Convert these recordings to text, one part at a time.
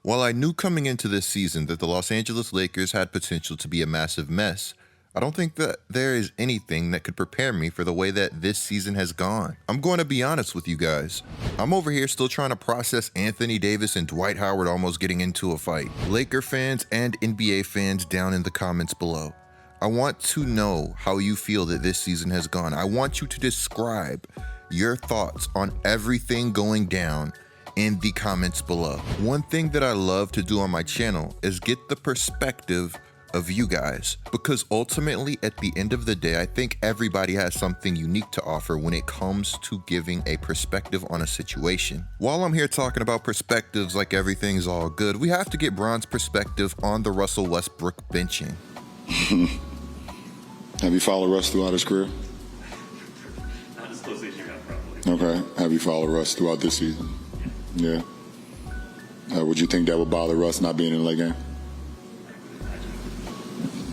While I knew coming into this season that the Los Angeles Lakers had potential to be a massive mess, I don't think that there is anything that could prepare me for the way that this season has gone. I'm going to be honest with you guys. I'm over here still trying to process Anthony Davis and Dwight Howard almost getting into a fight. Laker fans and NBA fans down in the comments below. I want to know how you feel that this season has gone. I want you to describe your thoughts on everything going down in the comments below. One thing that I love to do on my channel is get the perspective of you guys, because ultimately at the end of the day, I think everybody has something unique to offer when it comes to giving a perspective on a situation. While I'm here talking about perspectives like everything's all good, we have to get Bron's perspective on the Russell Westbrook benching. Have you followed Russ throughout his career? Not as closely as you have, probably. Okay. Have you followed Russ throughout this season? Yeah. Would you think that would bother Russ not being in the late game?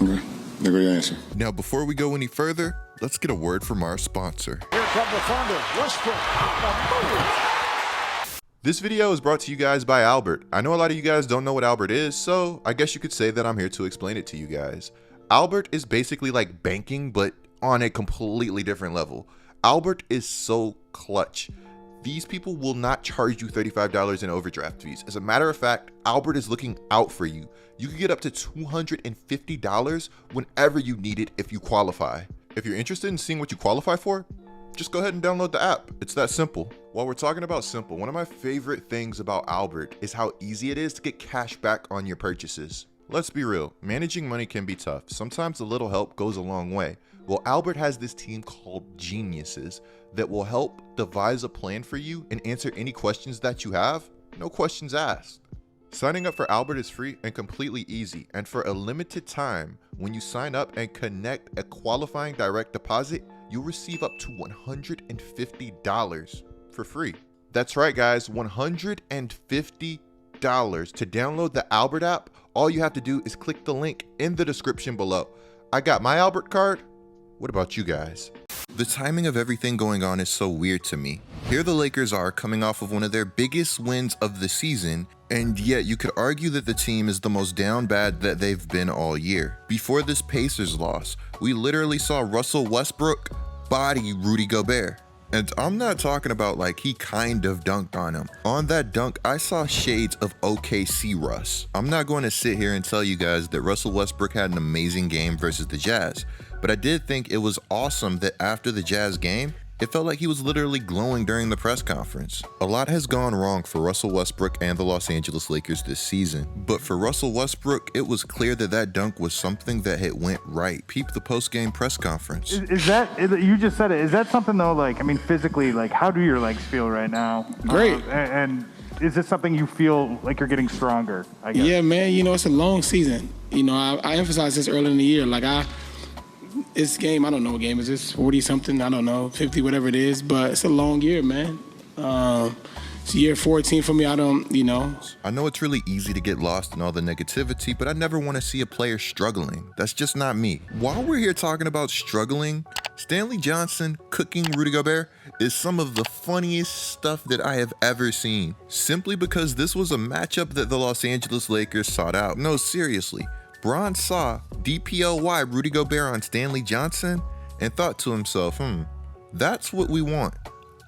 Okay. There go your answer. Now, before we go any further, let's get a word from our sponsor. Here come the thunder. Westbrook. This video is brought to you guys by Albert. I know a lot of you guys don't know what Albert is, so I guess you could say that I'm here to explain it to you guys. Albert is basically like banking, but on a completely different level. Albert is so clutch. These people will not charge you $35 in overdraft fees. As a matter of fact, Albert is looking out for you. You can get up to $250 whenever you need it if you qualify. If you're interested in seeing what you qualify for, just go ahead and download the app. It's that simple. While we're talking about simple, one of my favorite things about Albert is how easy it is to get cash back on your purchases. Let's be real, managing money can be tough. Sometimes a little help goes a long way. Well, Albert has this team called Geniuses that will help devise a plan for you and answer any questions that you have, no questions asked. Signing up for Albert is free and completely easy, and for a limited time, when you sign up and connect a qualifying direct deposit, you'll receive up to $150 for free. That's right, guys, $150. To download the Albert app, all you have to do is click the link in the description below. I got my Albert card. What about you guys? The timing of everything going on is so weird to me. Here the Lakers are coming off of one of their biggest wins of the season, and yet you could argue that the team is the most down bad that they've been all year. Before this Pacers loss, we literally saw Russell Westbrook body Rudy Gobert. And I'm not talking about like he kind of dunked on him. On that dunk, I saw shades of OKC Russ. I'm not going to sit here and tell you guys that Russell Westbrook had an amazing game versus the Jazz, but I did think it was awesome that after the Jazz game, it felt like he was literally glowing during the press conference. A lot has gone wrong for Russell Westbrook and the Los Angeles Lakers this season, but for Russell Westbrook, it was clear that that dunk was something that had went right. Peep the post-game press conference. Is that, you just said it, is that something though, like, I mean, physically, like, how do your legs feel right now? Great. And is this something you feel like you're getting stronger, I guess? Yeah, man, you know, it's a long season. You know, I emphasized this early in the year. Like, this game, I don't know what game is this, 40-something, I don't know, 50, whatever it is, but it's a long year, man. It's year 14 for me, I don't, you know. I know it's really easy to get lost in all the negativity, but I never want to see a player struggling. That's just not me. While we're here talking about struggling, Stanley Johnson cooking Rudy Gobert is some of the funniest stuff that I have ever seen. Simply because this was a matchup that the Los Angeles Lakers sought out. No, seriously. Bron saw DPOY Rudy Gobert on Stanley Johnson and thought to himself, that's what we want.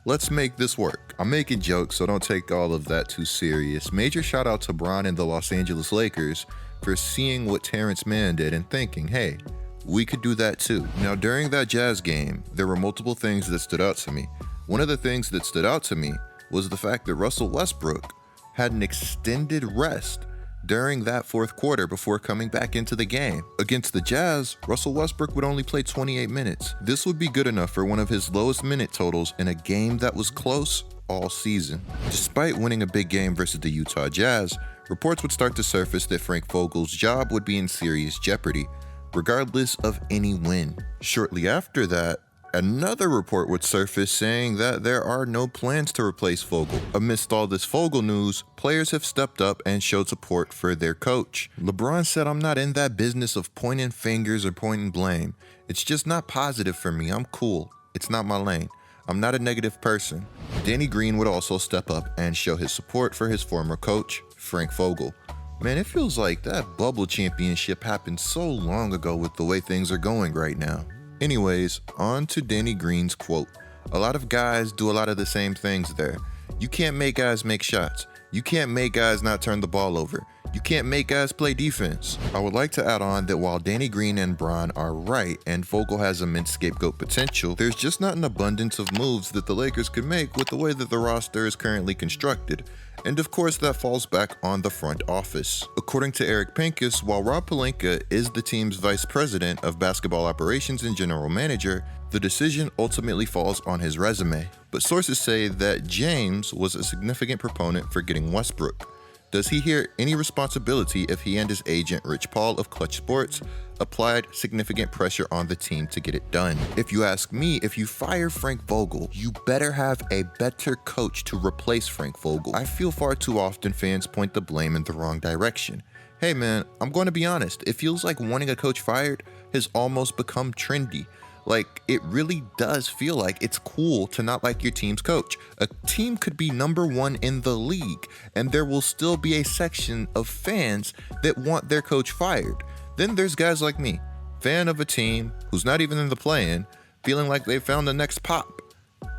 Let's make this work. I'm making jokes, so don't take all of that too serious. Major shout out to Bron and the Los Angeles Lakers for seeing what Terrence Mann did and thinking, hey, we could do that too. Now, during that Jazz game, there were multiple things that stood out to me. One of the things that stood out to me was the fact that Russell Westbrook had an extended rest during that fourth quarter before coming back into the game. Against the Jazz, Russell Westbrook would only play 28 minutes. This would be good enough for one of his lowest minute totals in a game that was close all season. Despite winning a big game versus the Utah Jazz, reports would start to surface that Frank Vogel's job would be in serious jeopardy, regardless of any win. Shortly after that, another report would surface saying that there are no plans to replace Vogel. Amidst all this Vogel news, players have stepped up and showed support for their coach. LeBron said, I'm not in that business of pointing fingers or pointing blame. It's just not positive for me. I'm cool. It's not my lane. I'm not a negative person. Danny Green would also step up and show his support for his former coach. Frank Vogel. Man, it feels like that bubble championship happened so long ago with the way things are going right now. Anyways, on to Danny Green's quote. A lot of guys do a lot of the same things there. You can't make guys make shots. You can't make guys not turn the ball over. You can't make guys play defense. I would like to add on that while Danny Green and Bron are right and Vogel has immense scapegoat potential, there's just not an abundance of moves that the Lakers could make with the way that the roster is currently constructed. And of course, that falls back on the front office. According to Eric Pincus, while Rob Pelinka is the team's vice president of basketball operations and general manager, the decision ultimately falls on his resume. But sources say that James was a significant proponent for getting Westbrook. Does he hear any responsibility if he and his agent Rich Paul of Clutch Sports applied significant pressure on the team to get it done? If you ask me, if you fire Frank Vogel, you better have a better coach to replace Frank Vogel. I feel far too often fans point the blame in the wrong direction. Hey man, I'm going to be honest, it feels like wanting a coach fired has almost become trendy. Like, it really does feel like it's cool to not like your team's coach. A team could be number one in the league, and there will still be a section of fans that want their coach fired. Then there's guys like me, fan of a team who's not even in the play-in, feeling like they found the next Pop.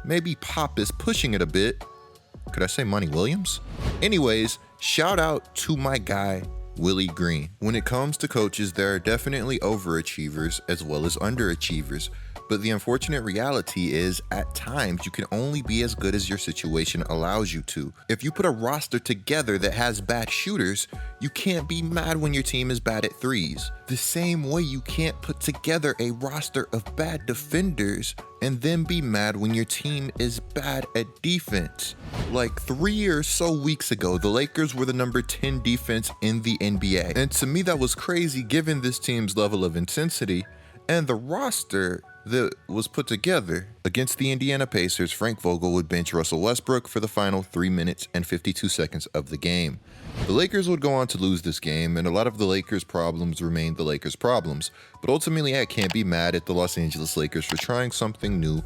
Maybe Pop is pushing it a bit. Could I say Monty Williams? Anyways, shout out to my guy, Willie Green. When it comes to coaches, there are definitely overachievers as well as underachievers. But the unfortunate reality is, at times, you can only be as good as your situation allows you to. If you put a roster together that has bad shooters, you can't be mad when your team is bad at threes. The same way you can't put together a roster of bad defenders and then be mad when your team is bad at defense. Like 3 or so weeks ago, the Lakers were the number 10 defense in the NBA. And to me, that was crazy given this team's level of intensity and the roster that was put together. Against the Indiana Pacers, Frank Vogel would bench Russell Westbrook for the final 3 minutes and 52 seconds of the game. The Lakers would go on to lose this game, and a lot of the Lakers' problems remained the Lakers' problems. But ultimately, I can't be mad at the Los Angeles Lakers for trying something new.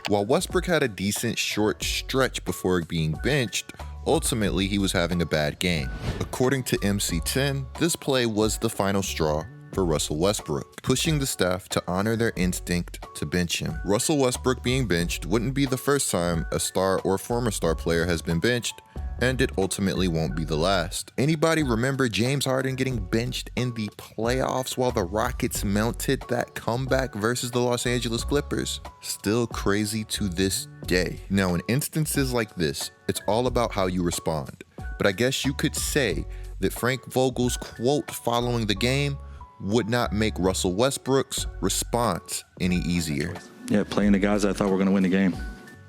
While Westbrook had a decent short stretch before being benched, ultimately he was having a bad game. According to MC10, this play was the final straw for Russell Westbrook, pushing the staff to honor their instinct to bench him. Russell Westbrook being benched wouldn't be the first time a star or former star player has been benched, and it ultimately won't be the last. Anybody remember James Harden getting benched in the playoffs while the Rockets mounted that comeback versus the Los Angeles Clippers? Still crazy to this day. Now, in instances like this, it's all about how you respond. But I guess you could say that Frank Vogel's quote following the game would not make Russell Westbrook's response any easier. Yeah, playing the guys I thought were going to win the game.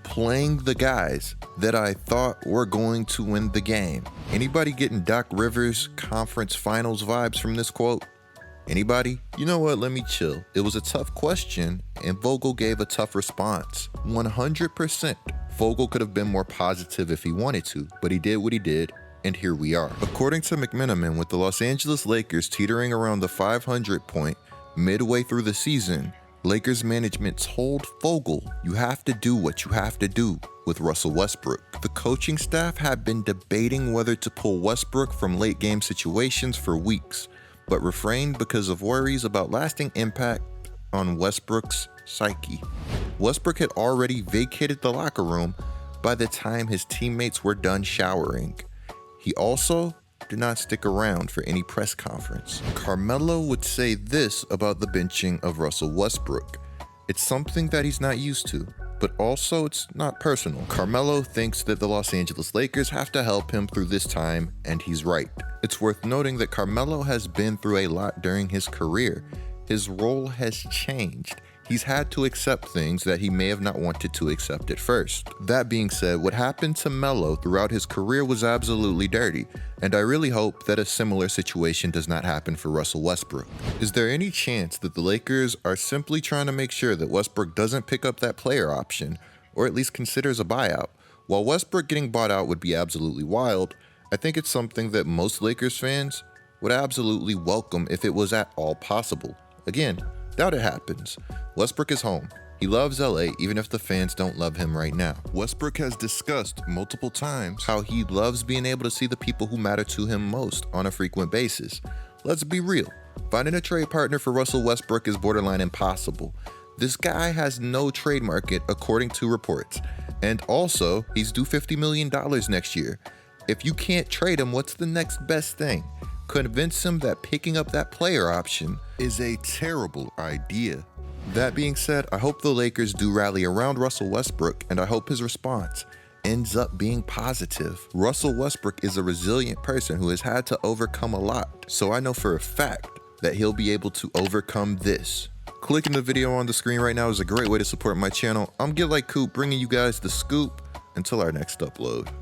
Playing the guys that I thought were going to win the game. Anybody getting Doc Rivers conference finals vibes from this quote? Anybody? You know what, let me chill. It was a tough question and Vogel gave a tough response. 100%. Vogel could have been more positive if he wanted to, but he did what he did. And here we are. According to McMenamin, with the Los Angeles Lakers teetering around the 500 point midway through the season, Lakers management told Vogel, you have to do what you have to do with Russell Westbrook. The coaching staff had been debating whether to pull Westbrook from late game situations for weeks, but refrained because of worries about lasting impact on Westbrook's psyche. Westbrook had already vacated the locker room by the time his teammates were done showering. He also did not stick around for any press conference. Carmelo would say this about the benching of Russell Westbrook. It's something that he's not used to, but also it's not personal. Carmelo thinks that the Los Angeles Lakers have to help him through this time, and he's right. It's worth noting that Carmelo has been through a lot during his career. His role has changed. He's had to accept things that he may have not wanted to accept at first. That being said, what happened to Melo throughout his career was absolutely dirty, and I really hope that a similar situation does not happen for Russell Westbrook. Is there any chance that the Lakers are simply trying to make sure that Westbrook doesn't pick up that player option, or at least considers a buyout? While Westbrook getting bought out would be absolutely wild, I think it's something that most Lakers fans would absolutely welcome if it was at all possible. Again, doubt it happens. Westbrook is home. He loves LA even if the fans don't love him right now. Westbrook has discussed multiple times how he loves being able to see the people who matter to him most on a frequent basis. Let's be real. Finding a trade partner for Russell Westbrook is borderline impossible. This guy has no trade market according to reports. And also, he's due $50 million next year. If you can't trade him, what's the next best thing? Convince him that picking up that player option is a terrible idea. That being said, I hope the Lakers do rally around Russell Westbrook, and I hope his response ends up being positive. Russell Westbrook is a resilient person who has had to overcome a lot, so I know for a fact that he'll be able to overcome this. Clicking the video on the screen right now is a great way to support my channel. I'm GetLikeCoop, bringing you guys the scoop. Until our next upload.